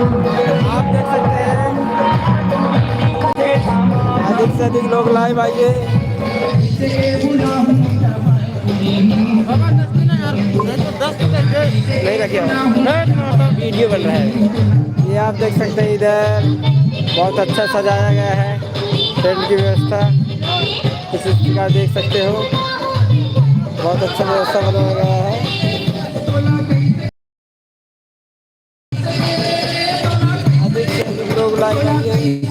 आप देख सकते हैं अधिक से अधिक लोग लाइव आइए। नहीं रखे वीडियो बन रहा है। ये आप देख सकते हैं इधर बहुत अच्छा सजाया गया है, टेंट की व्यवस्था इस प्रकार देख सकते हो। बहुत अच्छा व्यवस्था बनाया गया है। अधिक से अधिक लोग लाइव आइए।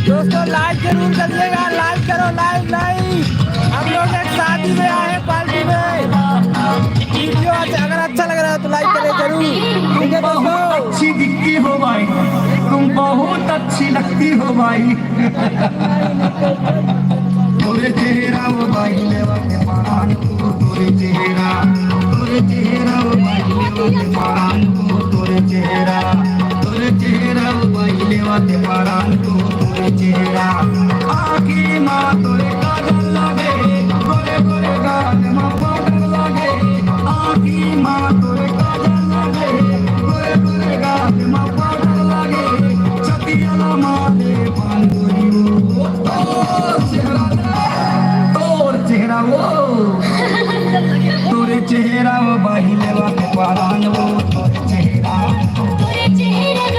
दोस्तों लाइक जरूर करिएगा, लाइक करो, लाइक लाइक। हम लोग एक शादी में आए हैं, पार्टी में। वीडियो अगर अच्छा लग रहा है तो लाइक करें जरूर, ठीक है दोस्तों। अच्छी दिखती हो भाई, तुम बहुत अच्छी लगती हो भाई। तोरे चेहरा वो भाई लेवा के पारान को, तोरे चेहरा वो भाई लेवा के पारान को, तोरे चेहरा वो भाई लेवा के पारान को, तोरे चेहरा आखी माँ तोरे काजल लगे, गोरे गोरे गाल माँ पाउडर लगे, आखी माँ तोरे काजल लगे, गोरे गोरे गाल माँ पाउडर लगे, छतिया माले बांधुरी वो तोर चेहरा वो तोरे चेहरा वो भाई लेवा के पारान वो, तोरे चेहरा तोरे चेहरा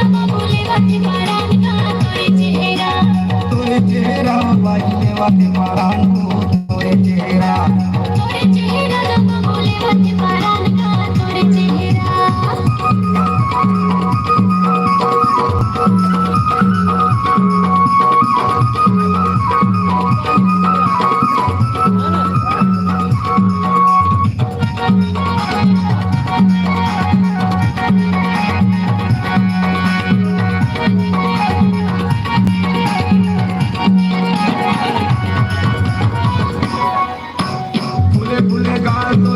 भाई लेवा के पारान को, तोरे चेहरा रोजगार तो